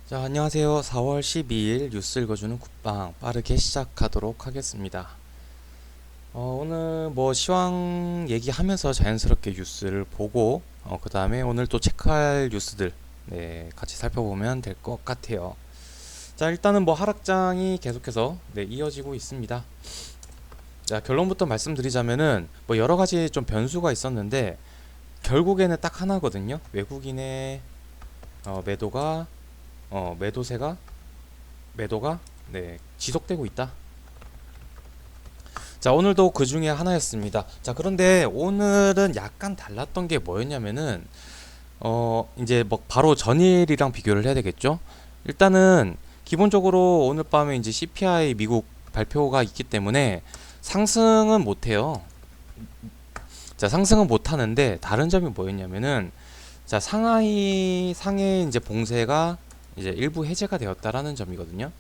자, 안녕하세요. 4월 12일 뉴스 읽어주는 굿방 빠르게 시작하도록 하겠습니다. 오늘 뭐 시황 얘기하면서 자연스럽게 뉴스를 보고 그 다음에 오늘 또 체크할 뉴스들 같이 살펴보면 될 것 같아요. 자, 일단은 뭐 하락장이 계속해서 이어지고 있습니다. 자, 결론부터 말씀드리자면은 뭐 여러 가지 좀 변수가 있었는데 결국에는 딱 하나거든요. 외국인의 매도가 매도세가 매도가 지속되고 있다. 자, 오늘도 그 중에 하나였습니다. 자, 그런데 오늘은 약간 달랐던 게 뭐였냐면은 이제 뭐 바로 전일이랑 비교를 해야 되겠죠. 일단은 기본적으로 오늘 밤에 이제 CPI 미국 발표가 있기 때문에 상승은 못 해요. 자, 상승은 못 하는데 다른 점이 뭐였냐면은 자, 상해 이제 봉쇄가 이제 일부 해제가 되었다라는 점이거든요.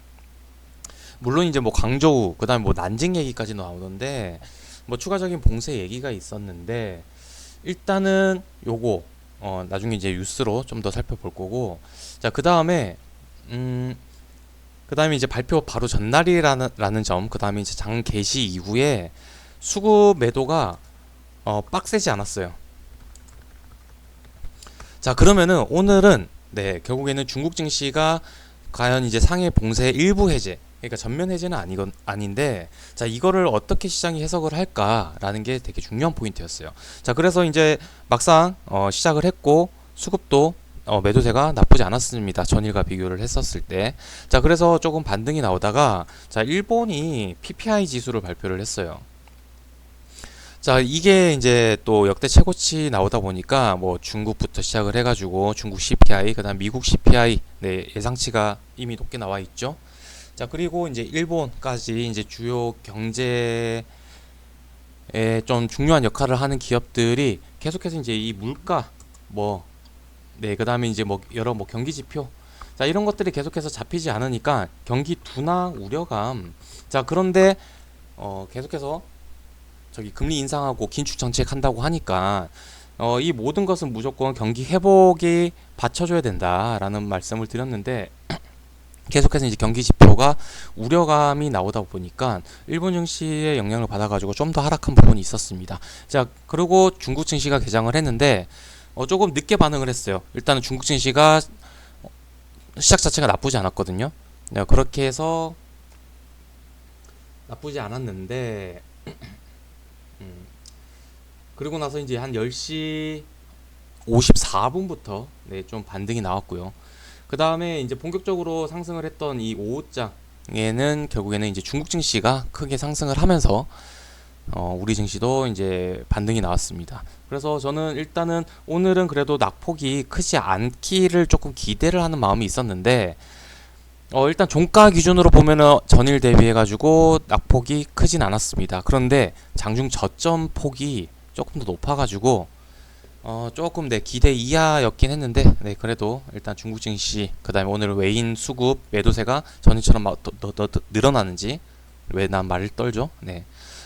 물론 이제 뭐 광저우, 그다음에 뭐 난징 얘기까지 나오는데 뭐 추가적인 봉쇄 얘기가 있었는데 일단은 요거 나중에 이제 뉴스로 좀 더 살펴볼 거고. 자, 그다음에 이제 발표 바로 전날이라는 점, 그다음에 이제 장 개시 이후에 수급 매도가 빡세지 않았어요. 자, 그러면은 오늘은 결국에는 중국 증시가 과연 이제 상해 봉쇄 일부 해제, 그러니까 전면 해제는 아닌데, 자, 이거를 어떻게 시장이 해석을 할까라는 게 되게 중요한 포인트였어요. 자, 그래서 이제 막상 시작을 했고 수급도 매도세가 나쁘지 않았습니다. 전일과 비교를 했었을 때. 자, 그래서 조금 반등이 나오다가 자, 일본이 PPI 지수를 발표를 했어요. 자, 이게 이제 또 역대 최고치 나오다 보니까 뭐 중국부터 시작을 해가지고 중국 CPI, 그다음 미국 CPI, 예상치가 이미 높게 나와 있죠. 자, 그리고 이제 일본까지 이제 주요 경제에 좀 중요한 역할을 하는 기업들이 계속해서 이제 이 물가, 뭐, 그다음에 이제 뭐 여러 뭐 경기 지표, 자, 이런 것들이 계속해서 잡히지 않으니까 경기 둔화 우려감. 자, 그런데 계속해서 저기 금리 인상하고 긴축 정책 한다고 하니까 이 모든 것은 무조건 경기 회복이 받쳐줘야 된다라는 말씀을 드렸는데 계속해서 이제 경기 지표가 우려감이 나오다 보니까 일본 증시의 영향을 받아가지고 좀 더 하락한 부분이 있었습니다. 자, 그리고 중국 증시가 개장을 했는데 조금 늦게 반응을 했어요. 일단은 중국 증시가 시작 자체가 나쁘지 않았거든요. 그렇게 해서 나쁘지 않았는데 그리고 나서 이제 한 10시 54분부터 좀 반등이 나왔고요. 그 다음에 이제 본격적으로 상승을 했던 이 오후장에는 결국에는 이제 중국 증시가 크게 상승을 하면서 우리 증시도 이제 반등이 나왔습니다. 그래서 저는 일단은 오늘은 그래도 낙폭이 크지 않기를 조금 기대를 하는 마음이 있었는데 일단 종가 기준으로 보면은 전일 대비해가지고 낙폭이 크진 않았습니다. 그런데 장중 저점 폭이 조금 더 높아가지고 조금 기대 이하였긴 했는데 그래도 일단 중국 증시 그다음에 오늘 외인 수급 매도세가 전일처럼 더 늘어나는지 왜 난 말을 떨죠?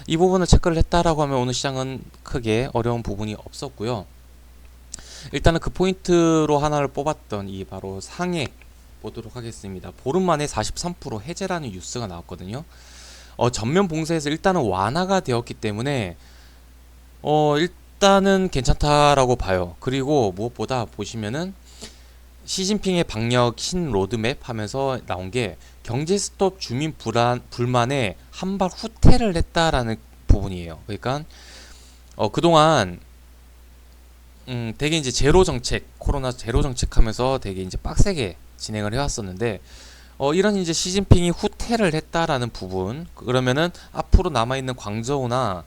이 부분을 체크를 했다라고 하면 오늘 시장은 크게 어려운 부분이 없었고요. 일단은 그 포인트로 하나를 뽑았던 이 바로 상해 보도록 하겠습니다. 보름 만에 43% 해제라는 뉴스가 나왔거든요. 전면 봉쇄에서 일단은 완화가 되었기 때문에 일단은 괜찮다라고 봐요. 그리고 무엇보다 보시면은 시진핑의 방역 신 로드맵 하면서 나온 게 경제 스톱 주민 불만에 한 발 후퇴를 했다라는 부분이에요. 그러니까 그동안 되게 이제 제로 정책, 코로나 제로 정책 하면서 되게 이제 빡세게 진행을 해왔었는데 이런 이제 시진핑이 후퇴를 했다라는 부분, 그러면은 앞으로 남아있는 광저우나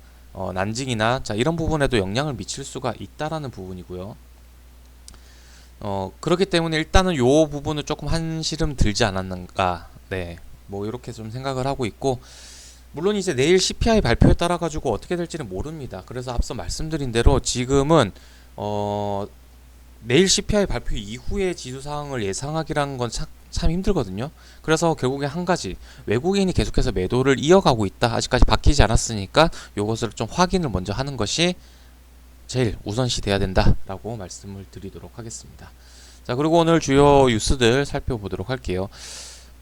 난징이나 자, 이런 부분에도 영향을 미칠 수가 있다라는 부분이고요. 그렇기 때문에 일단은 요 부분은 조금 한시름 들지 않았는가, 뭐 이렇게 좀 생각을 하고 있고, 물론 이제 내일 CPI 발표에 따라 가지고 어떻게 될지는 모릅니다. 그래서 앞서 말씀드린 대로 지금은 내일 CPI 발표 이후의 지수 사항을 예상하기라는 건 참 힘들거든요. 그래서 결국에 한 가지, 외국인이 계속해서 매도를 이어가고 있다. 아직까지 바뀌지 않았으니까 요것을 좀 확인을 먼저 하는 것이 제일 우선시 돼야 된다라고 말씀을 드리도록 하겠습니다. 자, 그리고 오늘 주요 뉴스들 살펴보도록 할게요.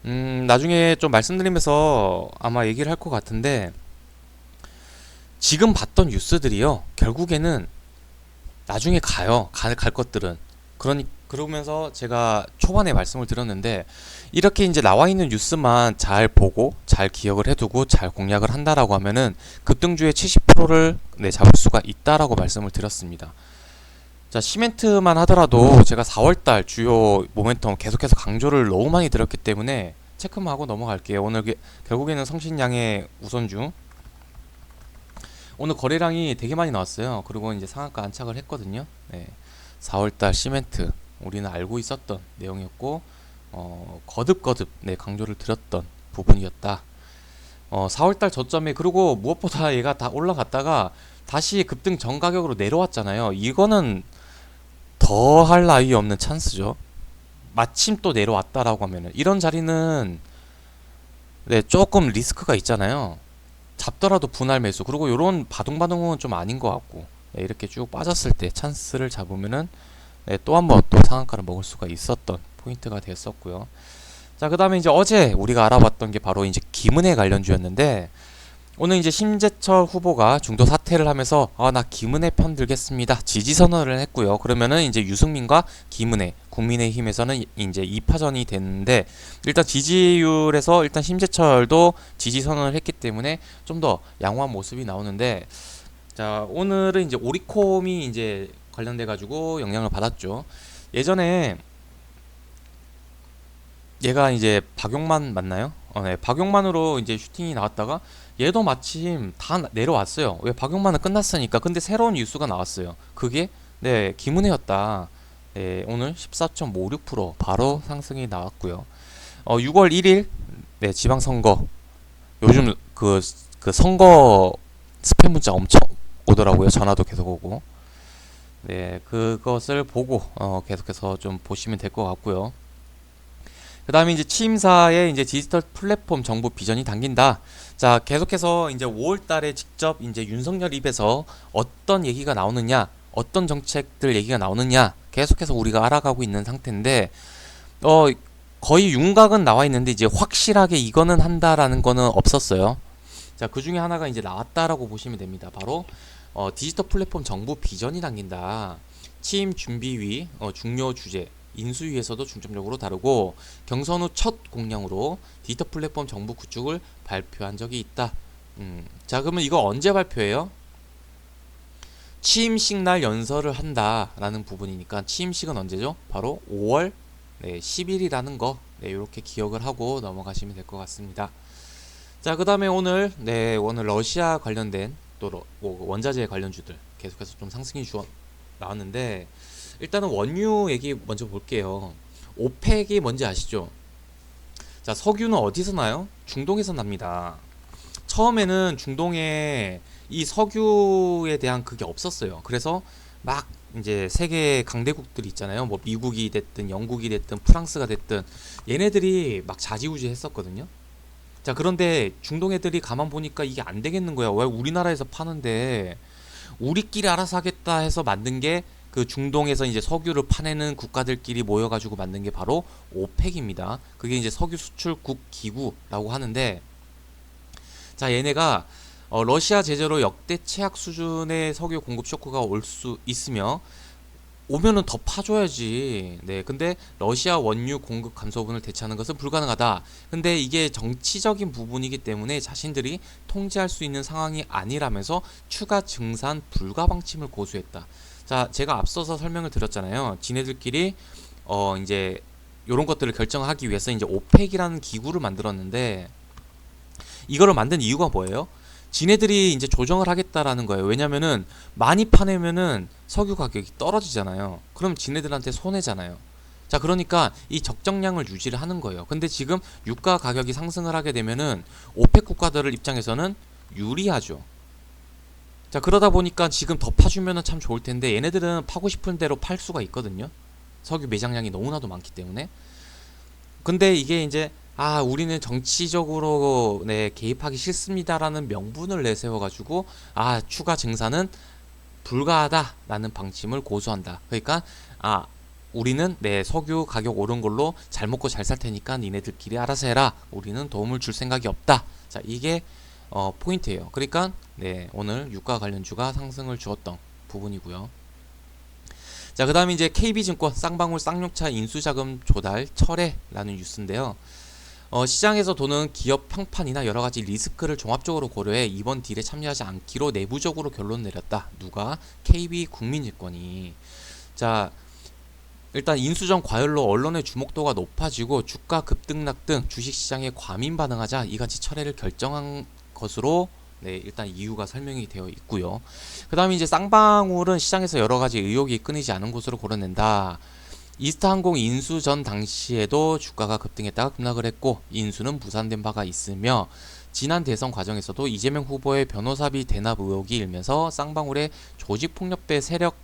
나중에 좀 말씀드리면서 아마 얘기를 할 것 같은데, 지금 봤던 뉴스들이요, 결국에는 나중에 갈 것들은. 그러면서 제가 초반에 말씀을 드렸는데, 이렇게 이제 나와 있는 뉴스만 잘 보고, 잘 기억을 해두고, 잘 공략을 한다라고 하면은, 급등주의 70%를 잡을 수가 있다라고 말씀을 드렸습니다. 자, 시멘트만 하더라도 제가 4월달 주요 모멘텀 계속해서 강조를 너무 많이 드렸기 때문에 체크만 하고 넘어갈게요. 오늘 결국에는 성신양의 우선주. 오늘 거래량이 되게 많이 나왔어요. 그리고 이제 상한가 안착을 했거든요. 네. 4월달 시멘트. 우리는 알고 있었던 내용이었고, 거듭 강조를 드렸던 부분이었다. 4월달 저점에, 그리고 무엇보다 얘가 다 올라갔다가 다시 급등 전 가격으로 내려왔잖아요. 이거는 더 할 나위 없는 찬스죠. 마침 또 내려왔다라고 하면은 이런 자리는 조금 리스크가 있잖아요. 잡더라도 분할 매수. 그리고 요런 바둥바둥은 좀 아닌 것 같고, 이렇게 쭉 빠졌을 때 찬스를 잡으면은 또 한 번 또 상한가를 먹을 수가 있었던 포인트가 됐었고요. 자, 그 다음에 이제 어제 우리가 알아봤던 게 바로 이제 김은혜 관련주였는데, 오늘 이제 심재철 후보가 중도 사퇴를 하면서 나 김은혜 편 들겠습니다, 지지 선언을 했고요. 그러면은 이제 유승민과 김은혜, 국민의힘에서는 이제 2파전이 됐는데, 일단 지지율에서 일단 심재철도 지지 선언을 했기 때문에 좀 더 양호한 모습이 나오는데, 자, 오늘은 이제 오리콤이 이제 관련돼 가지고 영향을 받았죠. 예전에 얘가 이제 박용만 맞나요? 네, 박용만으로 이제 슈팅이 나왔다가 얘도 마침 다 내려왔어요. 왜? 박용만은 끝났으니까. 근데 새로운 뉴스가 나왔어요. 그게 김은혜였다. 네, 오늘 14.56% 바로 상승이 나왔고요. 6월 1일 지방선거, 요즘 그 선거 스팸 문자 엄청 오더라고요. 전화도 계속 오고. 네, 그것을 보고 계속해서 좀 보시면 될 것 같고요. 그 다음에 이제 취임사에 이제 디지털 플랫폼 정부 비전이 담긴다. 자, 계속해서 이제 5월 달에 직접 이제 윤석열 입에서 어떤 얘기가 나오느냐, 어떤 정책들 얘기가 나오느냐, 계속해서 우리가 알아가고 있는 상태인데, 거의 윤곽은 나와 있는데, 이제 확실하게 이거는 한다라는 거는 없었어요. 자, 그 중에 하나가 이제 나왔다라고 보시면 됩니다. 바로, 디지털 플랫폼 정부 비전이 담긴다. 취임 준비위, 중요 주제, 인수위에서도 중점적으로 다루고, 경선 후 첫 공약으로 디지털 플랫폼 정부 구축을 발표한 적이 있다. 자, 그러면 이거 언제 발표해요? 취임식 날 연설을 한다라는 부분이니까, 취임식은 언제죠? 바로 5월 10일이라는 거, 이렇게 기억을 하고 넘어가시면 될 것 같습니다. 자, 그 다음에 오늘 러시아 관련된 또 원자재 관련주들 계속해서 좀 상승이 나왔는데, 일단은 원유 얘기 먼저 볼게요. 오펙이 뭔지 아시죠? 자, 석유는 어디서 나요? 중동에서 납니다. 처음에는 중동에 이 석유에 대한 그게 없었어요. 그래서 막 이제 세계 강대국들이 있잖아요. 뭐 미국이 됐든 영국이 됐든 프랑스가 됐든 얘네들이 막 좌지우지 했었거든요. 자, 그런데 중동 애들이 가만 보니까 이게 안 되겠는 거야. 왜 우리나라에서 파는데 우리끼리 알아서 하겠다 해서 만든 게, 그 중동에서 이제 석유를 파내는 국가들끼리 모여가지고 만든 게 바로 오펙입니다. 그게 이제 석유 수출국 기구라고 하는데, 자, 얘네가 러시아 제재로 역대 최악 수준의 석유 공급 쇼크가 올 수 있으며, 오면은 더 파줘야지. 네, 근데 러시아 원유 공급 감소분을 대체하는 것은 불가능하다. 근데 이게 정치적인 부분이기 때문에 자신들이 통제할 수 있는 상황이 아니라면서 추가 증산 불가 방침을 고수했다. 자, 제가 앞서서 설명을 드렸잖아요. 지네들끼리 이제 요런 것들을 결정하기 위해서 이제 오펙이라는 기구를 만들었는데, 이거를 만든 이유가 뭐예요? 지네들이 이제 조정을 하겠다라는 거예요. 왜냐면은 많이 파내면은 석유 가격이 떨어지잖아요. 그럼 지네들한테 손해잖아요. 자, 그러니까 이 적정량을 유지를 하는 거예요. 근데 지금 유가 가격이 상승을 하게 되면은 오펙 국가들 입장에서는 유리하죠. 자, 그러다 보니까 지금 더 파주면은 참 좋을 텐데, 얘네들은 파고 싶은 대로 팔 수가 있거든요. 석유 매장량이 너무나도 많기 때문에. 근데 이게 이제 우리는 정치적으로 개입하기 싫습니다라는 명분을 내세워가지고 추가 증산은 불가하다라는 방침을 고수한다. 그러니까 우리는 내 석유 가격 오른 걸로 잘 먹고 잘 살 테니까 니네들끼리 알아서 해라. 우리는 도움을 줄 생각이 없다. 자, 이게 포인트예요. 그러니까 네, 오늘 유가 관련주가 상승을 주었던 부분이고요. 자, 그 다음에 이제 KB증권 쌍방울 쌍용차 인수자금 조달 철회라는 뉴스인데요. 시장에서 도는 기업 평판이나 여러가지 리스크를 종합적으로 고려해 이번 딜에 참여하지 않기로 내부적으로 결론 내렸다. 누가? KB국민증권이. 자, 일단 인수전 과열로 언론의 주목도가 높아지고 주가 급등락 등 주식시장에 과민 반응하자 이같이 철회를 결정한 것으로 네, 일단 이유가 설명이 되어 있고요. 그 다음에 이제 쌍방울은 시장에서 여러가지 의혹이 끊이지 않은 것으로 고려낸다. 이스타항공 인수 전 당시에도 주가가 급등했다가 급락을 했고 인수는 무산된 바가 있으며 지난 대선 과정에서도 이재명 후보의 변호사비 대납 의혹이 일면서 쌍방울의 조직폭력배 세력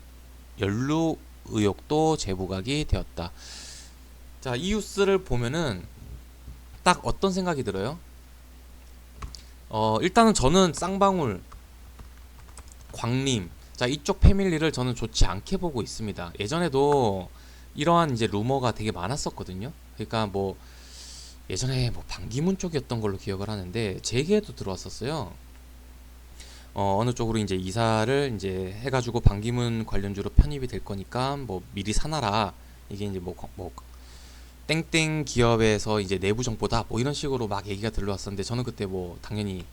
연루 의혹도 재부각이 되었다. 자, 이 뉴스를 보면은 딱 어떤 생각이 들어요? 일단은 저는 쌍방울, 광림, 자, 이쪽 패밀리를 저는 좋지 않게 보고 있습니다. 예전에도 이러한 이제 루머가 되게 많았었거든요. 그러니까 뭐 예전에 뭐 반기문 쪽이었던 걸로 기억을 하는데 제게도 들어왔었어요. 어느 쪽으로 이제 이사를 이제 해가지고 반기문 관련주로 편입이 될 거니까 뭐 미리 사놔라. 이게 이제 뭐 땡땡 기업에서 이제 내부 정보다 뭐 이런 식으로 막 얘기가 들려왔었는데 저는 그때 뭐 당연히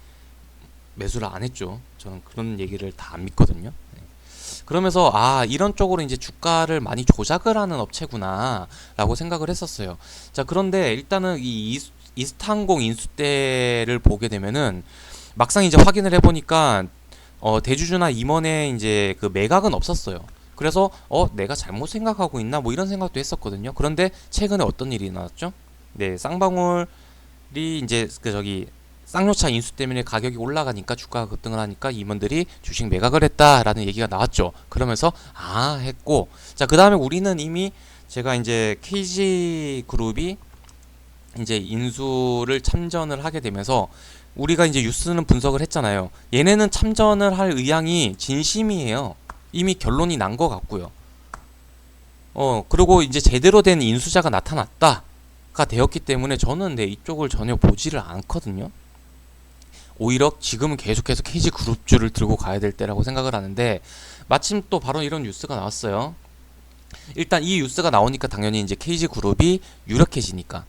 매수를 안 했죠. 저는 그런 얘기를 다 안 믿거든요. 그러면서 이런 쪽으로 이제 주가를 많이 조작을 하는 업체구나 라고 생각을 했었어요. 자, 그런데 일단은 이 이스타항공 인수 때를 보게 되면은 막상 이제 확인을 해보니까 대주주나 임원의 이제 그 매각은 없었어요. 그래서 내가 잘못 생각하고 있나 뭐 이런 생각도 했었거든요. 그런데 최근에 어떤 일이 나왔죠? 네, 쌍방울이 이제 쌍용차 인수 때문에 가격이 올라가니까 주가가 급등을 하니까 임원들이 주식 매각을 했다라는 얘기가 나왔죠. 그러면서 했고, 자, 그 다음에 우리는 이미 제가 이제 KG그룹이 이제 인수를 참전을 하게 되면서 우리가 이제 뉴스는 분석을 했잖아요. 얘네는 참전을 할 의향이 진심이에요. 이미 결론이 난 것 같고요. 그리고 이제 제대로 된 인수자가 나타났다가 되었기 때문에 저는 이쪽을 전혀 보지를 않거든요. 오히려 지금은 계속해서 KG그룹주를 들고 가야 될 때라고 생각을 하는데 마침 또 바로 이런 뉴스가 나왔어요. 일단 이 뉴스가 나오니까 당연히 이제 KG그룹이 유력해지니까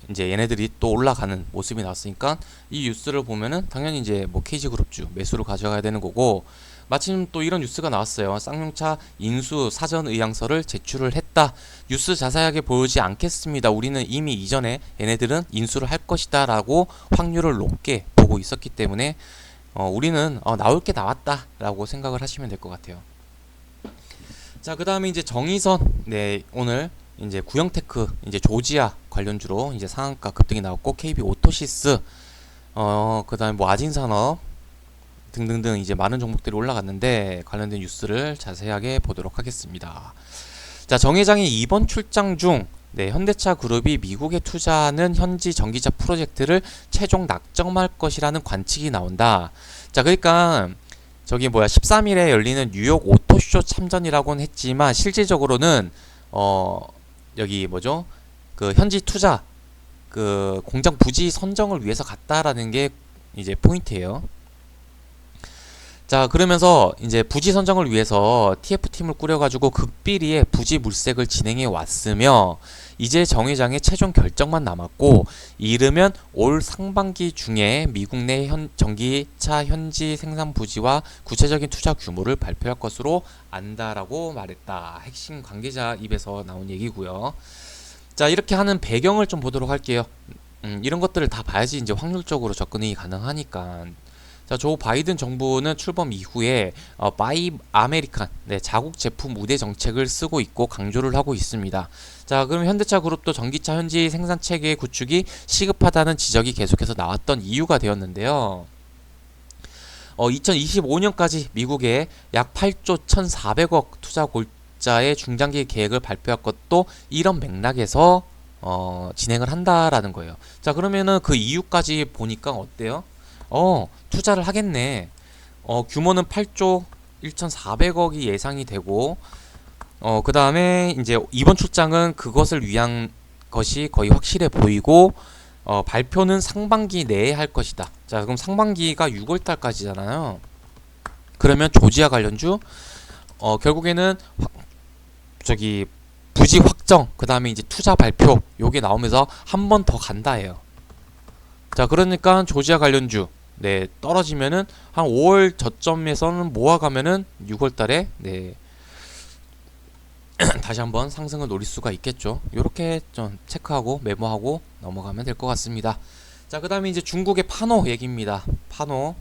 이제 얘네들이 또 올라가는 모습이 나왔으니까 이 뉴스를 보면은 당연히 이제 뭐 KG그룹주 매수를 가져가야 되는 거고 마침 또 이런 뉴스가 나왔어요. 쌍용차 인수 사전 의향서를 제출을 했다. 뉴스 자세하게 보지 않겠습니다. 우리는 이미 이전에 얘네들은 인수를 할 것이다 라고 확률을 높게 보고 있었기 때문에 우리는 나올 게 나왔다 라고 생각을 하시면 될 것 같아요. 자, 그 다음에 이제 정의선, 네, 오늘 이제 구형테크, 이제 조지아 관련주로 이제 상한가 급등이 나왔고 KB 오토시스, 그 다음에 뭐 아진산업 등등등 이제 많은 종목들이 올라갔는데 관련된 뉴스를 자세하게 보도록 하겠습니다. 자, 정 회장이 이번 출장 중 현대차 그룹이 미국에 투자하는 현지 전기차 프로젝트를 최종 낙점할 것이라는 관측이 나온다. 자, 그러니까 13일에 열리는 뉴욕 오토쇼 참전이라고는 했지만 실질적으로는 여기 그 현지 투자 그 공장 부지 선정을 위해서 갔다라는 게 이제 포인트예요. 자, 그러면서 이제 부지 선정을 위해서 TF팀을 꾸려가지고 극비리에 부지 물색을 진행해 왔으며 이제 정 회장의 최종 결정만 남았고 이르면 올 상반기 중에 미국 내 전기차 현지 생산 부지와 구체적인 투자 규모를 발표할 것으로 안다라고 말했다. 핵심 관계자 입에서 나온 얘기고요. 자, 이렇게 하는 배경을 좀 보도록 할게요. 이런 것들을 다 봐야지 이제 확률적으로 접근이 가능하니까. 자, 조 바이든 정부는 출범 이후에 바이 아메리칸 자국 제품 우대 정책을 쓰고 있고 강조를 하고 있습니다. 자, 그럼 현대차 그룹도 전기차 현지 생산 체계 구축이 시급하다는 지적이 계속해서 나왔던 이유가 되었는데요. 2025년까지 미국에 약 8조 1,400억 투자 골자의 중장기 계획을 발표할 것도 이런 맥락에서 진행을 한다라는 거예요. 자, 그러면은 그 이유까지 보니까 어때요? 투자를 하겠네. 규모는 8조 1,400억이 예상이 되고 그 다음에 이제 이번 출장은 그것을 위한 것이 거의 확실해 보이고, 발표는 상반기 내에 할 것이다. 자, 그럼 상반기가 6월 달까지잖아요. 그러면 조지아 관련주, 결국에는 저기 부지 확정, 그 다음에 이제 투자 발표, 요게 나오면서 한 번 더 간다예요. 자, 그러니까 조지아 관련주, 네, 떨어지면은 한 5월 저점에서는 모아가면은 6월 달에, 네, 다시 한번 상승을 노릴 수가 있겠죠. 요렇게 좀 체크하고 메모하고 넘어가면 될 것 같습니다. 자, 그 다음에 이제 중국의 파노 얘기입니다. 파노.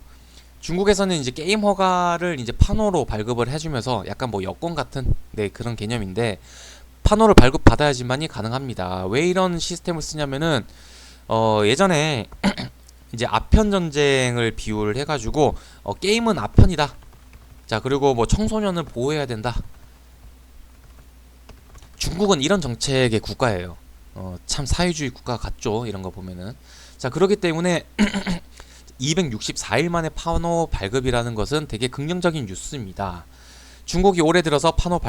중국에서는 이제 게임 허가를 이제 파노로 발급을 해주면서 약간 뭐 여권 같은, 네, 그런 개념인데, 파노를 발급받아야지만이 가능합니다. 왜 이런 시스템을 쓰냐면은, 예전에 이제 아편 전쟁을 비유를 해가지고, 게임은 아편이다. 자, 그리고 뭐 청소년을 보호해야 된다. 중국은 이런 정책의 국가예요. 참 사회주의 국가 같죠. 이런 거 보면은. 자, 그렇기 때문에 264일 만에 파노 발급이라는 것은 되게 긍정적인 뉴스입니다. 중국이 올해 들어서 파노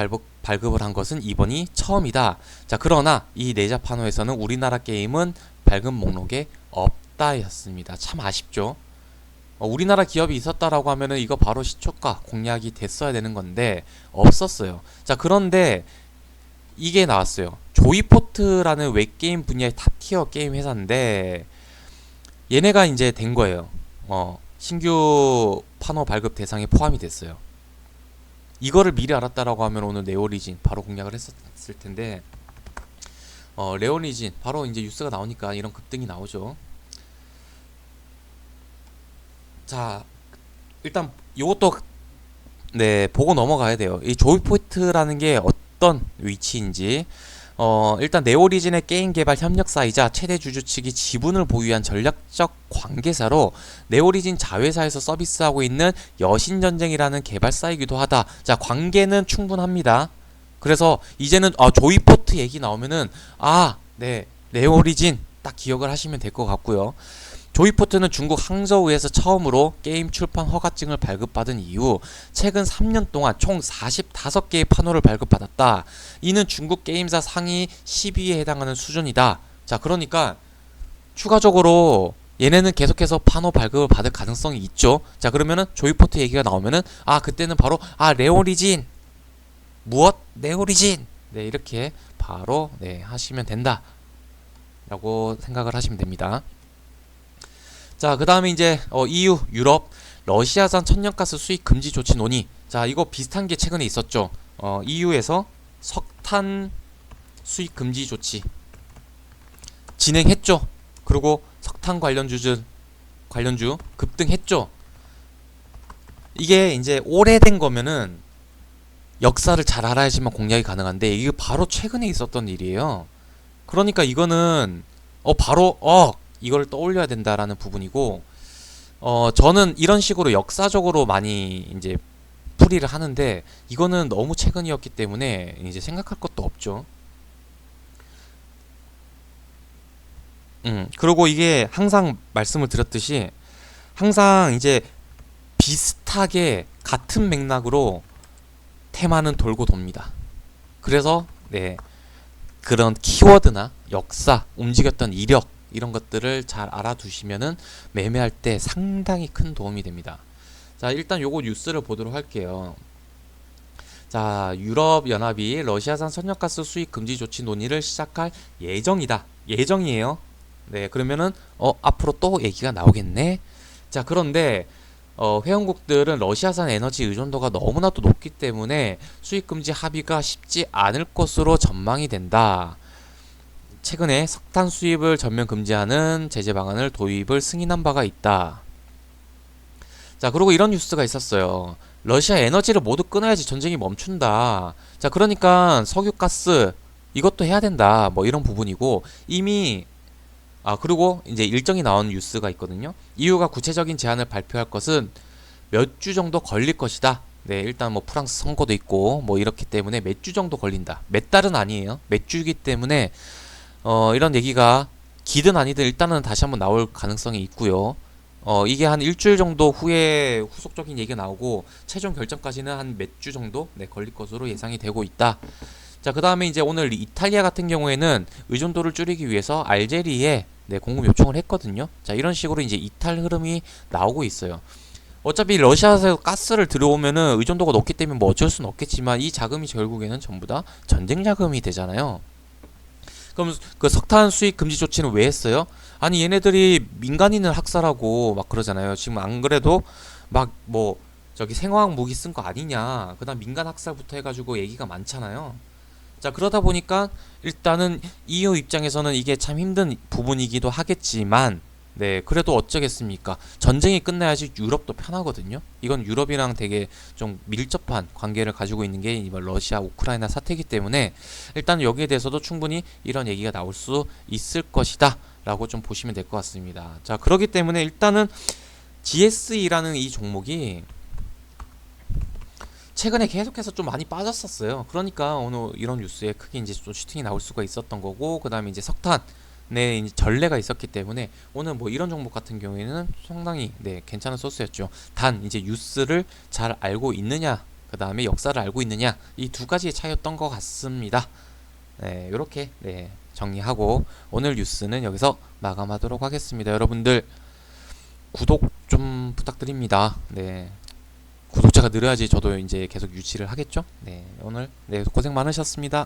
발급을 한 것은 이번이 처음이다. 자, 그러나 이 내자 파노에서는 우리나라 게임은 발급 목록에 없다였습니다. 참 아쉽죠. 우리나라 기업이 있었다라고 하면은 이거 바로 시초가 공략이 됐어야 되는 건데 없었어요. 자, 그런데 이게 나왔어요. 조이포트라는 웹게임 분야의 탑티어 게임 회사인데 얘네가 이제 된 거예요. 신규 파노 발급 대상에 포함이 됐어요. 이거를 미리 알았다라고 하면 오늘 네오리진 바로 공략을 했었을 텐데, 네오리진 바로 이제 뉴스가 나오니까 이런 급등이 나오죠. 자, 일단 요것도 네, 보고 넘어가야 돼요. 이 조이포트라는 게 어떤 위치인지. 일단 네오리진의 게임 개발 협력사이자 최대 주주 측이 지분을 보유한 전략적 관계사로 네오리진 자회사에서 서비스하고 있는 여신전쟁이라는 개발사이기도 하다. 자, 관계는 충분합니다. 그래서 이제는 조이포트 얘기 나오면은 네, 네오리진 딱 기억을 하시면 될 것 같고요. 조이포트는 중국 항저우에서 처음으로 게임 출판 허가증을 발급받은 이후 최근 3년 동안 총 45개의 파노를 발급받았다. 이는 중국 게임사 상위 10위에 해당하는 수준이다. 자, 그러니까 추가적으로 얘네는 계속해서 파노 발급을 받을 가능성이 있죠. 자, 그러면은 조이포트 얘기가 나오면은 그때는 바로 네오리진 무엇? 네오리진. 네, 이렇게 바로 네, 하시면 된다 라고 생각을 하시면 됩니다. 자, 그 다음에 이제 EU, 유럽, 러시아산 천연가스 수입 금지 조치 논의. 자, 이거 비슷한 게 최근에 있었죠. EU에서 석탄 수입 금지 조치 진행했죠. 그리고 석탄 관련주 급등했죠. 이게 이제 오래된 거면은 역사를 잘 알아야지만 공략이 가능한데 이게 바로 최근에 있었던 일이에요. 그러니까 이거는 바로 이걸 떠올려야 된다라는 부분이고, 저는 이런 식으로 역사적으로 많이 이제 풀이를 하는데 이거는 너무 최근이었기 때문에 이제 생각할 것도 없죠. 그리고 이게 항상 말씀을 드렸듯이 항상 이제 비슷하게 같은 맥락으로 테마는 돌고 돕니다. 그래서 네, 그런 키워드나 역사, 움직였던 이력 이런 것들을 잘 알아두시면은 매매할 때 상당히 큰 도움이 됩니다. 자, 일단 요거 뉴스를 보도록 할게요. 자, 유럽연합이 러시아산 천연가스 수입 금지 조치 논의를 시작할 예정이다. 예정이에요. 네, 그러면은 앞으로 또 얘기가 나오겠네. 자, 그런데 회원국들은 러시아산 에너지 의존도가 너무나도 높기 때문에 수입 금지 합의가 쉽지 않을 것으로 전망이 된다. 최근에 석탄 수입을 전면 금지하는 제재 방안을 도입을 승인한 바가 있다. 자, 그리고 이런 뉴스가 있었어요. 러시아 에너지를 모두 끊어야지 전쟁이 멈춘다. 자, 그러니까 석유, 가스 이것도 해야 된다. 뭐 이런 부분이고, 이미 그리고 이제 일정이 나온 뉴스가 있거든요. EU가 구체적인 제안을 발표할 것은 몇 주 정도 걸릴 것이다. 네, 일단 뭐 프랑스 선거도 있고 뭐 이렇기 때문에 몇 주 정도 걸린다. 몇 달은 아니에요. 몇 주이기 때문에 이런 얘기가 기든 아니든 일단은 다시 한번 나올 가능성이 있고요. 이게 한 일주일 정도 후에 후속적인 얘기가 나오고 최종 결정까지는 한 몇 주 정도 걸릴 것으로 예상이 되고 있다. 자, 그 다음에 이제 오늘 이탈리아 같은 경우에는 의존도를 줄이기 위해서 알제리에 공급 요청을 했거든요. 자, 이런 식으로 이제 이탈 흐름이 나오고 있어요. 어차피 러시아에서 가스를 들어오면은 의존도가 높기 때문에 뭐 어쩔 수는 없겠지만 이 자금이 결국에는 전부 다 전쟁 자금이 되잖아요. 그럼 그 석탄 수입 금지 조치는 왜 했어요? 아니 얘네들이 민간인을 학살하고 막 그러잖아요. 지금 안 그래도 막 뭐 저기 생화학 무기 쓴 거 아니냐. 그다음 민간 학살부터 해가지고 얘기가 많잖아요. 자, 그러다 보니까 일단은 EU 입장에서는 이게 참 힘든 부분이기도 하겠지만 그래도 어쩌겠습니까? 전쟁이 끝나야지 유럽도 편하거든요. 이건 유럽이랑 되게 좀 밀접한 관계를 가지고 있는 게 이번 러시아 우크라이나 사태이기 때문에 일단 여기에 대해서도 충분히 이런 얘기가 나올 수 있을 것이다 라고 좀 보시면 될 것 같습니다. 자, 그렇기 때문에 일단은 GSE라는 이 종목이 최근에 계속해서 좀 많이 빠졌었어요. 그러니까 오늘 이런 뉴스에 크게 이제 좀 슈팅이 나올 수가 있었던 거고, 그 다음에 이제 석탄에 이제 전례가 있었기 때문에 오늘 뭐 이런 종목 같은 경우에는 상당히 괜찮은 소스였죠. 단 이제 뉴스를 잘 알고 있느냐, 그 다음에 역사를 알고 있느냐, 이 두 가지의 차이였던 것 같습니다. 이렇게 정리하고 오늘 뉴스는 여기서 마감하도록 하겠습니다. 여러분들 구독 좀 부탁드립니다. 구독자가 늘어야지 저도 이제 계속 유지를 하겠죠. 오늘 고생 많으셨습니다.